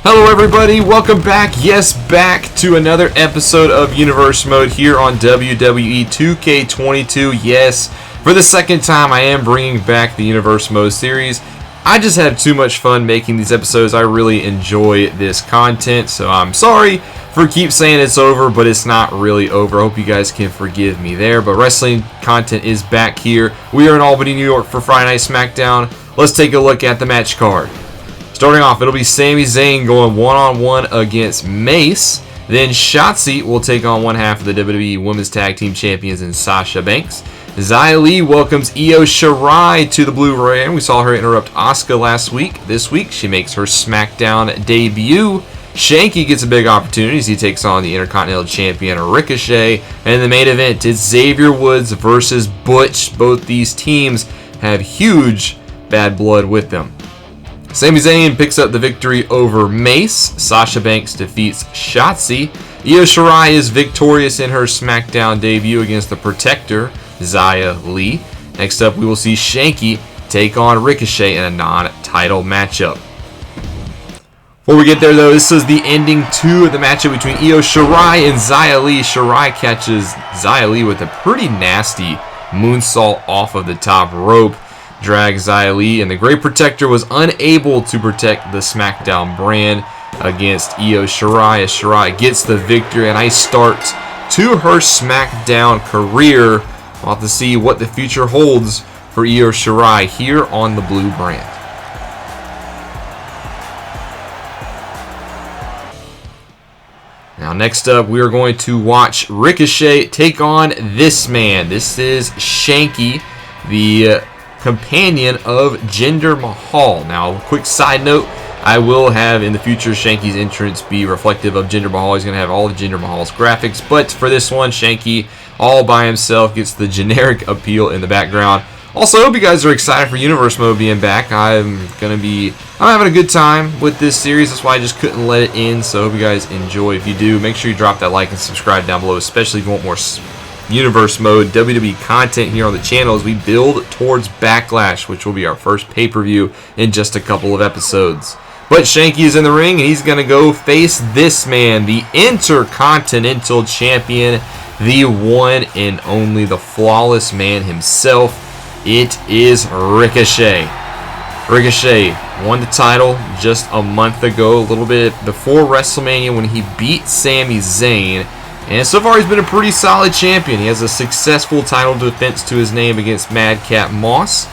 Hello everybody, welcome back, back to another episode of Universe Mode here on WWE 2k22. Yes, for the second time I am bringing back the Universe Mode series. I just have too much fun making these episodes. I really enjoy this content, so I'm sorry for keep saying it's over, but it's not really over. I hope you guys can forgive me there, but wrestling content is back here. We are in Albany, New York for Friday Night SmackDown. Let's take a look at the match card. Starting off, it'll be Sami Zayn going one-on-one against Mace. Then Shotzi will take on one half of the WWE Women's Tag Team Champions in Sasha Banks. Xia Li welcomes Io Shirai to the Blue Brand. We saw her interrupt Asuka last week. This week, she makes her SmackDown debut. Shanky gets a big opportunity as he takes on the Intercontinental Champion Ricochet. And the main event is Xavier Woods versus Butch. Both these teams have huge bad blood with them. Sami Zayn picks up the victory over Mace. Sasha Banks defeats Shotzi. Io Shirai is victorious in her SmackDown debut against the Protector, Xia Li. Next up, we will see Shanky take on Ricochet in a non-title matchup. Before we get there, though, this is the ending two of the matchup between Io Shirai and Xia Li. Shirai catches Xia Li with a pretty nasty moonsault off of the top rope. Drags Xia Li, and the Great Protector was unable to protect the SmackDown brand against Io Shirai as Shirai gets the victory. A nice start to her SmackDown career. We'll have to see what the future holds for Io Shirai here on the Blue brand. Now next up, we are going to watch Ricochet take on this man. This is Shanky, the companion of Jinder Mahal. Now, quick side note, I will have in the future Shanky's entrance be reflective of Jinder Mahal. He's going to have all of Jinder Mahal's graphics, but for this one, Shanky all by himself gets the generic appeal in the background. Also, I hope you guys are excited for Universe Mode being back. I'm having a good time with this series. That's why I just couldn't let it end, so I hope you guys enjoy. If you do, make sure you drop that like and subscribe down below, especially if you want more Universe Mode WWE content here on the channel as we build towards Backlash, which will be our first pay-per-view in just a couple of episodes. But Shanky is in the ring, and he's going to go face this man, the Intercontinental Champion, the one and only, the flawless man himself. It is Ricochet. Ricochet won the title just a month ago, a little bit before WrestleMania when he beat Sami Zayn. And so far, he's been a pretty solid champion. He has a successful title defense to his name against Madcap Moss.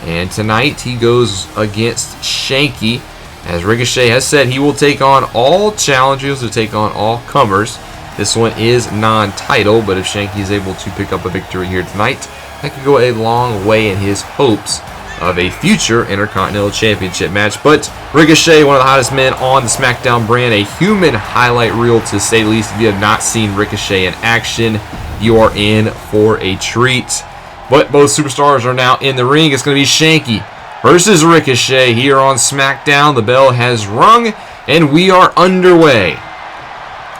And tonight, he goes against Shanky. As Ricochet has said, he will take on all challengers, to take on all comers. This one is non-title, but if Shanky is able to pick up a victory here tonight, that could go a long way in his hopes of a future Intercontinental Championship match. But Ricochet, one of the hottest men on the SmackDown brand, a human highlight reel to say the least. If you have not seen Ricochet in action, you are in for a treat. But both superstars are now in the ring. It's going to be Shanky versus Ricochet here on SmackDown. The bell has rung, and we are underway.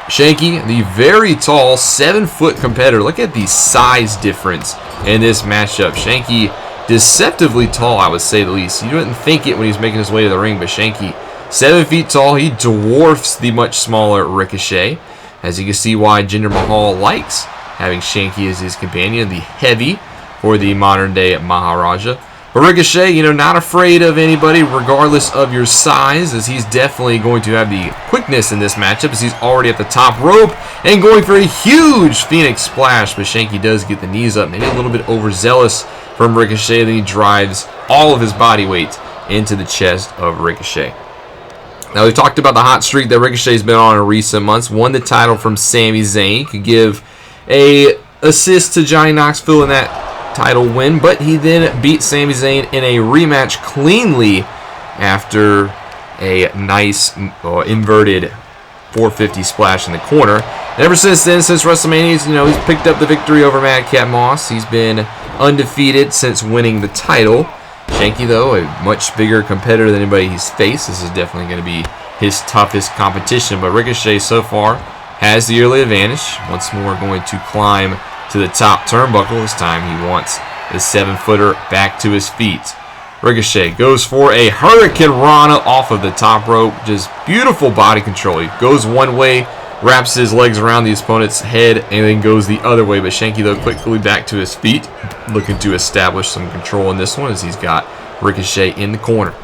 Shanky, the very tall 7-foot competitor. Look at the size difference in this matchup. Shanky, deceptively tall, I would say the least. You wouldn't think it when he's making his way to the ring, but Shanky, 7 feet tall, he dwarfs the much smaller Ricochet. As you can see why Jinder Mahal likes having Shanky as his companion, the heavy for the modern day Maharaja. But Ricochet, not afraid of anybody regardless of your size, as he's definitely going to have the quickness in this matchup as he's already at the top rope and going for a huge Phoenix splash. But Shanky does get the knees up, maybe a little bit overzealous from Ricochet. Then he drives all of his body weight into the chest of Ricochet. Now, we've talked about the hot streak that Ricochet's been on in recent months. Won the title from Sami Zayn. Could give a assist to Johnny Knoxville in that title win, but he then beat Sami Zayn in a rematch cleanly after a nice inverted 450 splash in the corner. And ever since then, since WrestleMania, he's picked up the victory over Madcap Moss. He's been undefeated since winning the title. Shanky, though, a much bigger competitor than anybody he's faced. This is definitely going to be his toughest competition, but Ricochet so far has the early advantage. Once more going to climb to the top turnbuckle. This time he wants the 7-footer back to his feet. Ricochet goes for a Hurricane Rana off of the top rope. Just beautiful body control. He goes one way, wraps his legs around the opponent's head, and then goes the other way. But Shanky, though, quickly back to his feet, looking to establish some control in this one as he's got Ricochet in the corner.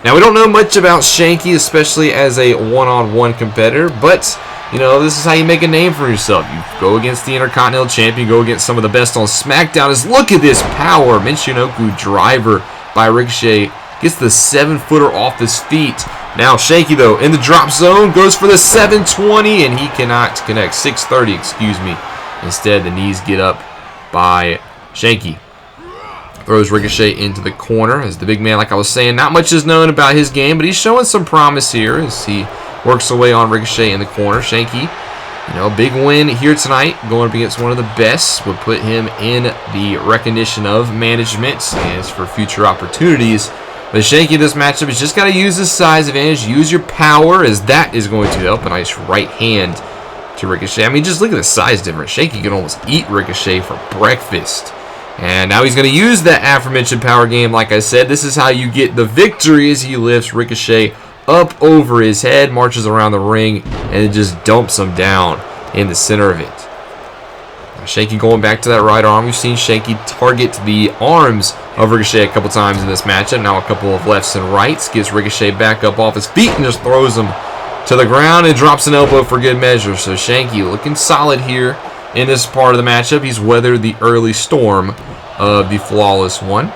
Now, we don't know much about Shanky, especially as a one-on-one competitor, but you know, this is how you make a name for yourself. You go against the Intercontinental Champion, go against some of the best on SmackDown. Look at this power. Michinoku driver by Ricochet. Gets the 7-footer off his feet. Now Shanky, though, in the drop zone, goes for the 720, and he cannot connect. 630, excuse me. Instead, the knees get up by Shanky. Throws Ricochet into the corner as the big man, like I was saying, not much is known about his game, but he's showing some promise here as he works away on Ricochet in the corner. Shanky, you know, big win here tonight, going up against one of the best, would put him in the recognition of management and for future opportunities. But Shanky, this matchup, has just got to use his size advantage, use your power, as that is going to help. A nice right hand to Ricochet. I mean, just look at the size difference. Shanky can almost eat Ricochet for breakfast. And now he's going to use that aforementioned power game. Like I said, this is how you get the victory as he lifts Ricochet up over his head, marches around the ring, and just dumps him down in the center of it. Now, Shanky going back to that right arm. We've seen Shanky target the arms of Ricochet a couple times in this matchup. Now a couple of lefts and rights. Gets Ricochet back up off his feet and just throws him to the ground and drops an elbow for good measure. So Shanky looking solid here in this part of the matchup. He's weathered the early storm of the flawless one.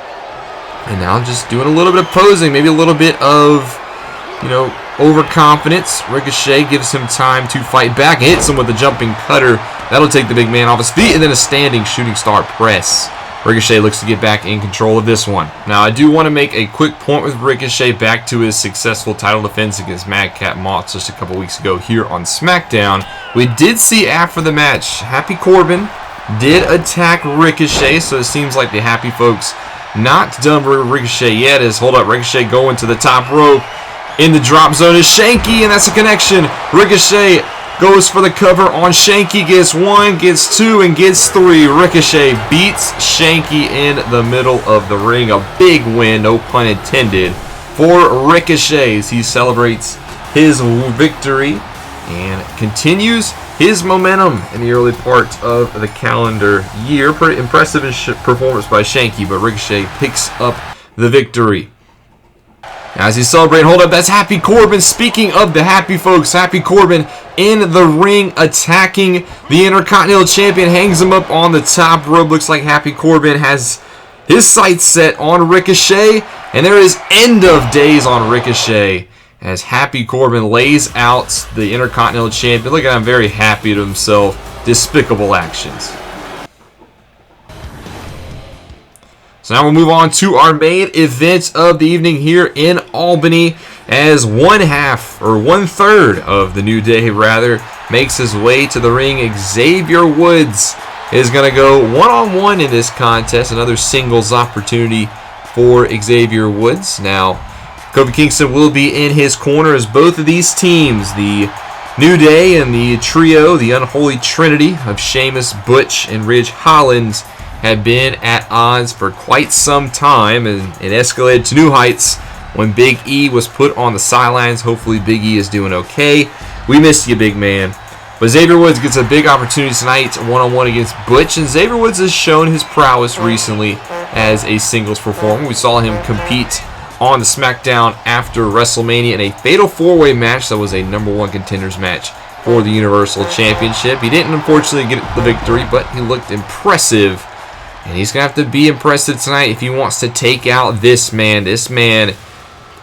And now just doing a little bit of posing, maybe a little bit of, you know, overconfidence. Ricochet gives him time to fight back. Hits him with a jumping cutter. That'll take the big man off his feet, and then a standing shooting star press. Ricochet looks to get back in control of this one. Now, I do want to make a quick point with Ricochet back to his successful title defense against Madcap Moss just a couple weeks ago here on SmackDown. We did see after the match, Happy Corbin did attack Ricochet, so it seems like the Happy folks not done with Ricochet yet. As hold up, Ricochet going to the top rope. In the drop zone is Shanky, and that's a connection. Ricochet goes for the cover on Shanky, gets 1, gets 2, and gets 3. Ricochet beats Shanky in the middle of the ring. A big win, no pun intended, for Ricochet as he celebrates his victory and continues his momentum in the early part of the calendar year. Pretty impressive performance by Shanky, but Ricochet picks up the victory. As he celebrates, hold up, that's Happy Corbin. Speaking of the Happy folks, Happy Corbin in the ring attacking the Intercontinental Champion, hangs him up on the top rope. Looks like Happy Corbin has his sights set on Ricochet, and there is end of days on Ricochet as Happy Corbin lays out the Intercontinental Champion. Look at him, very happy to himself. Despicable actions. So now we'll move on to our main event of the evening here in Albany, as one-third of the New Day, makes his way to the ring. Xavier Woods is going to go one-on-one in this contest. Another singles opportunity for Xavier Woods. Now, Kofi Kingston will be in his corner as both of these teams, the New Day and the trio, the Unholy Trinity of Sheamus, Butch, and Ridge Holland, have been at odds for quite some time, and it escalated to new heights when Big E was put on the sidelines. Hopefully Big E is doing okay. We missed you, big man. But Xavier Woods gets a big opportunity tonight, one-on-one against Butch, and Xavier Woods has shown his prowess recently as a singles performer. We saw him compete on the SmackDown after WrestleMania in a fatal 4-way match that was a #1 contenders match for the Universal Championship. He didn't unfortunately get the victory, but he looked impressive. And he's going to have to be impressive tonight if he wants to take out this man. This man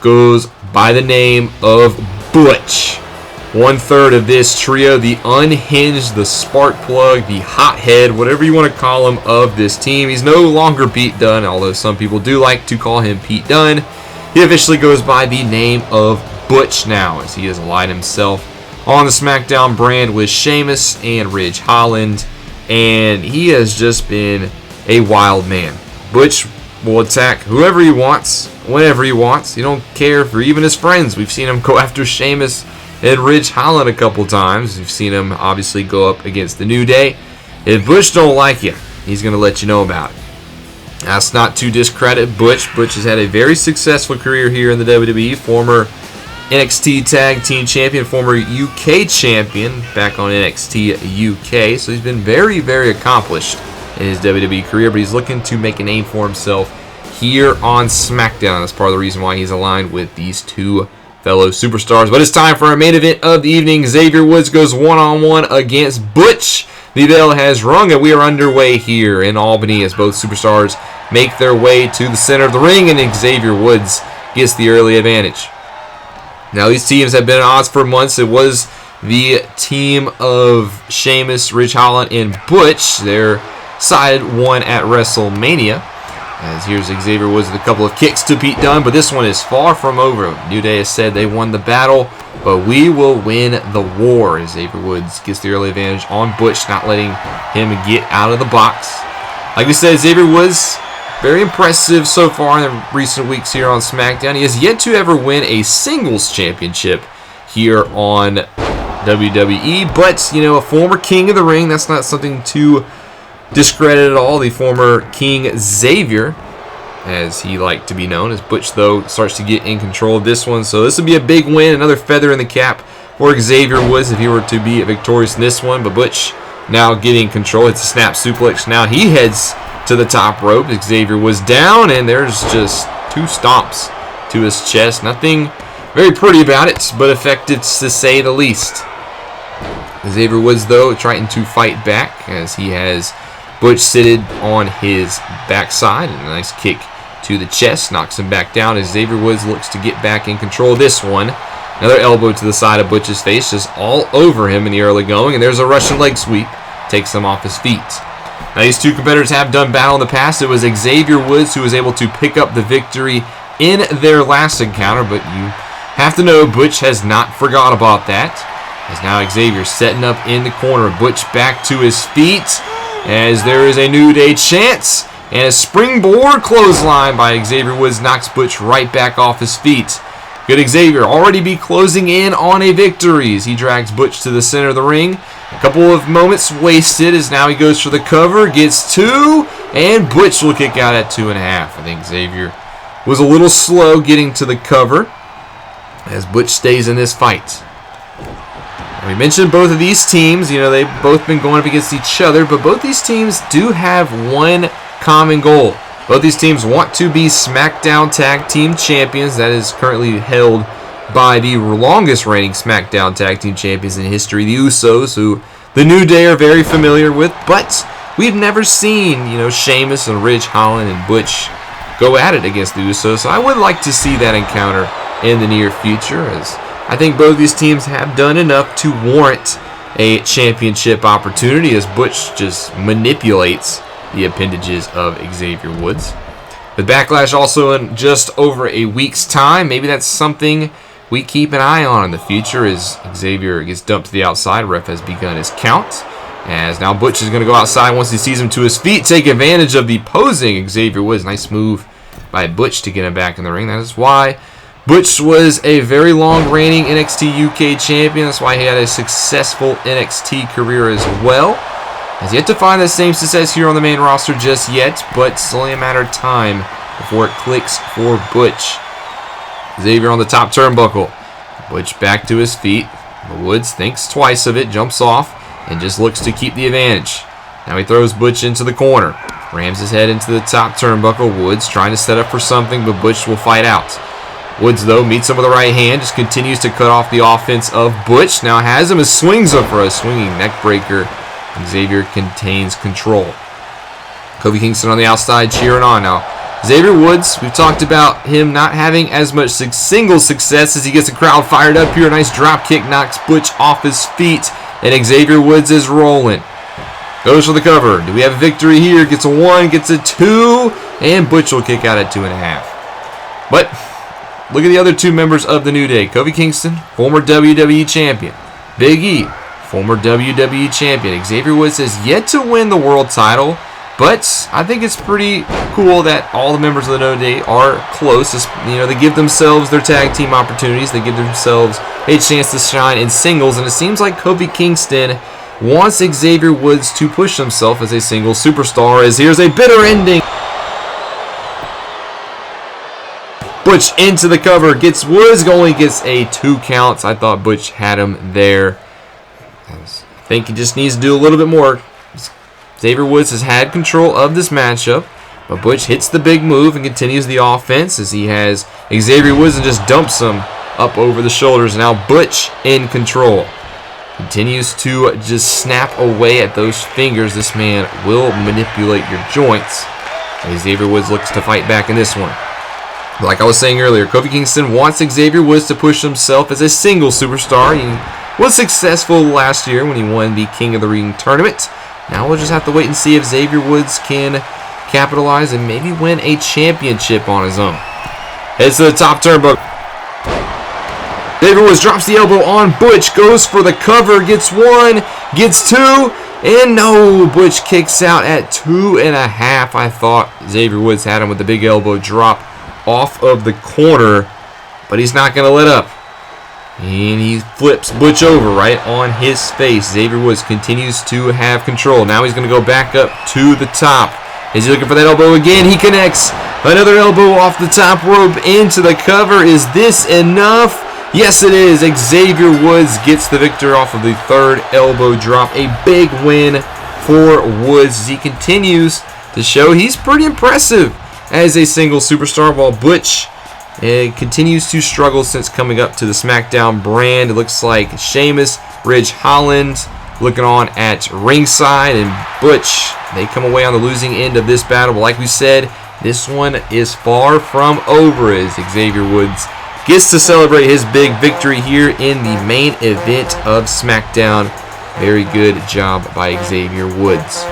goes by the name of Butch. One-third of this trio, the unhinged, the spark plug, the hothead, whatever you want to call him, of this team. He's no longer Pete Dunne, although some people do like to call him Pete Dunne. He officially goes by the name of Butch now, as he has allied himself on the SmackDown brand with Sheamus and Ridge Holland. And he has just been a wild man. Butch will attack whoever he wants, whenever he wants. He don't care for even his friends. We've seen him go after Sheamus and Ridge Holland a couple times. We've seen him obviously go up against the New Day. If Butch don't like you, he's going to let you know about it. That's not to discredit Butch. Butch has had a very successful career here in the WWE. Former NXT Tag Team Champion, former UK Champion back on NXT UK. So he's been very, very accomplished in his WWE career, but he's looking to make a name for himself here on SmackDown. That's part of the reason why he's aligned with these two fellow superstars. But it's time for our main event of the evening. Xavier Woods goes one-on-one against Butch. The bell has rung, and we are underway here in Albany as both superstars make their way to the center of the ring, and Xavier Woods gets the early advantage. Now, these teams have been at odds for months. It was the team of Sheamus, Ridge Holland, and Butch. Their side won at WrestleMania. As here's Xavier Woods with a couple of kicks to Pete Dunne, but this one is far from over. New Day has said they won the battle, but we will win the war. Xavier Woods gets the early advantage on Butch, not letting him get out of the box. Like we said, Xavier Woods, very impressive so far in the recent weeks here on SmackDown. He has yet to ever win a singles championship here on WWE, but, you know, a former King of the Ring, that's not something to discredit at all. The former King Xavier, as he liked to be known, as Butch, though, starts to get in control of this one. So this would be a big win, another feather in the cap for Xavier Woods if he were to be victorious in this one. But Butch now getting control. It's a snap suplex. Now he heads to the top rope. Xavier was down, and there's just two stomps to his chest. Nothing very pretty about it, but effective to say the least. Xavier Woods, though, trying to fight back as he has Butch seated on his backside, and a nice kick to the chest knocks him back down as Xavier Woods looks to get back in control of this one. Another elbow to the side of Butch's face, just all over him in the early going, and there's a Russian leg sweep, takes him off his feet. Now, these two competitors have done battle in the past. It was Xavier Woods who was able to pick up the victory in their last encounter, but you have to know Butch has not forgot about that. As now Xavier setting up in the corner, Butch back to his feet, as there is a New Day chance, and a springboard clothesline by Xavier Woods knocks Butch right back off his feet. Good Xavier already be closing in on a victory as he drags Butch to the center of the ring. A couple of moments wasted as now he goes for the cover, gets two, and Butch will kick out at 2.5. I think Xavier was a little slow getting to the cover as Butch stays in this fight. We mentioned both of these teams, you know, they've both been going up against each other, but both these teams do have one common goal. Both these teams want to be SmackDown Tag Team Champions. That is currently held by the longest reigning SmackDown Tag Team Champions in history, the Usos, who the New Day are very familiar with, but we've never seen, you know, Sheamus and Ridge Holland and Butch go at it against the Usos. So I would like to see that encounter in the near future, as I think both these teams have done enough to warrant a championship opportunity as Butch just manipulates the appendages of Xavier Woods. The Backlash also in just over a week's time. Maybe that's something we keep an eye on in the future as Xavier gets dumped to the outside. Ref has begun his count. As now Butch is going to go outside once he sees him to his feet. Take advantage of the posing Xavier Woods. Nice move by Butch to get him back in the ring. That is why Butch was a very long reigning NXT UK champion. That's why he had a successful NXT career as well. Has yet to find the same success here on the main roster just yet, but it's only a matter of time before it clicks for Butch. Xavier on the top turnbuckle. Butch back to his feet. Woods thinks twice of it, jumps off, and just looks to keep the advantage. Now he throws Butch into the corner. Rams his head into the top turnbuckle. Woods trying to set up for something, but Butch will fight out. Woods, though, meets him with a right hand, just continues to cut off the offense of Butch. Now has him as swings up for a swinging neck breaker. Xavier contains control. Kofi Kingston on the outside cheering on now. Xavier Woods, we've talked about him not having as much single success as he gets the crowd fired up here. A nice drop kick knocks Butch off his feet, and Xavier Woods is rolling. Goes for the cover. Do we have a victory here? Gets a 1, gets a 2, and Butch will kick out at 2.5. But look at the other two members of the New Day. Kofi Kingston, former WWE champion. Big E, former WWE champion. Xavier Woods has yet to win the world title, but I think it's pretty cool that all the members of the New Day are close. You know, they give themselves their tag team opportunities. They give themselves a chance to shine in singles, and it seems like Kofi Kingston wants Xavier Woods to push himself as a single superstar, as here's a bitter ending. Butch into the cover. Gets Woods. Only gets a 2 count. I thought Butch had him there. I think he just needs to do a little bit more. Xavier Woods has had control of this matchup. But Butch hits the big move and continues the offense as he has Xavier Woods and just dumps him up over the shoulders. Now Butch in control. Continues to just snap away at those fingers. This man will manipulate your joints. And Xavier Woods looks to fight back in this one. Like I was saying earlier, Kofi Kingston wants Xavier Woods to push himself as a single superstar. He was successful last year when he won the King of the Ring tournament. Now we'll just have to wait and see if Xavier Woods can capitalize and maybe win a championship on his own. Heads to the top turnbuckle. Xavier Woods drops the elbow on Butch, goes for the cover, gets 1, gets 2, and no, Butch kicks out at 2.5. I thought Xavier Woods had him with the big elbow drop off of the corner, but he's not going to let up. And he flips Butch over right on his face. Xavier Woods continues to have control. Now he's going to go back up to the top. Is he looking for that elbow again? He connects. Another elbow off the top rope into the cover. Is this enough? Yes, it is. Xavier Woods gets the victory off of the 3rd elbow drop. A big win for Woods as he continues to show he's pretty impressive as a single superstar, while Butch continues to struggle since coming up to the SmackDown brand. It looks like Sheamus, Ridge Holland looking on at ringside, and Butch, they come away on the losing end of this battle. But like we said, this one is far from over as Xavier Woods gets to celebrate his big victory here in the main event of SmackDown. Very good job by Xavier Woods.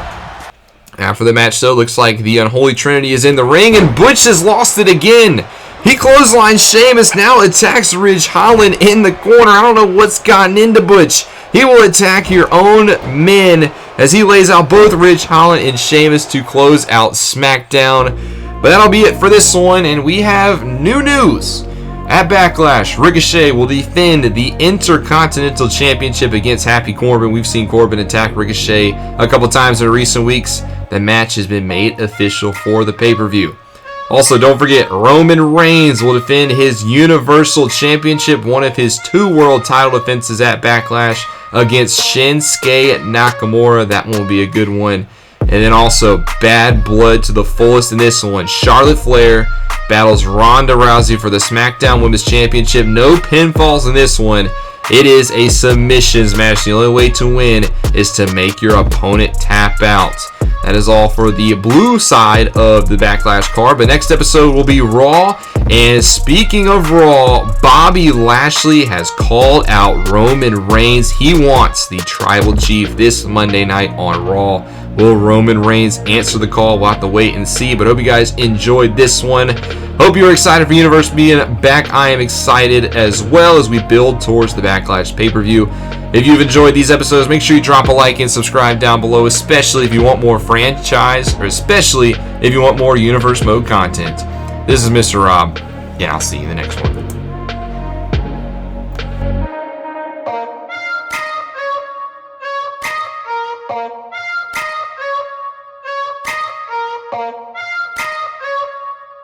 After the match, though, looks like the Unholy Trinity is in the ring, and Butch has lost it again. He clotheslines Sheamus, now attacks Ridge Holland in the corner. I don't know what's gotten into Butch. He will attack your own men as he lays out both Ridge Holland and Sheamus to close out SmackDown. But that'll be it for this one, and we have new news. At Backlash, Ricochet will defend the Intercontinental Championship against Happy Corbin. We've seen Corbin attack Ricochet a couple times in recent weeks. The match has been made official for the pay-per-view. Also, don't forget, Roman Reigns will defend his Universal Championship, one of his 2 world title defenses at Backlash against Shinsuke Nakamura. That one will be a good one. And then also, Bad Blood to the fullest in this one. Charlotte Flair battles Ronda Rousey for the SmackDown Women's Championship. No pinfalls in this one. It is a submissions match. The only way to win is to make your opponent tap out. That is all for the blue side of the Backlash card. But next episode will be Raw. And speaking of Raw, Bobby Lashley has called out Roman Reigns. He wants the Tribal Chief this Monday night on Raw. Will Roman Reigns answer the call? We'll have to wait and see. But hope you guys enjoyed this one. Hope you're excited for Universe being back. I am excited as well as we build towards the Backlash pay-per-view. If you've enjoyed these episodes, make sure you drop a like and subscribe down below, especially if you want more franchise, or especially if you want more Universe Mode content. This is Mr. Rob, and I'll see you in the next one.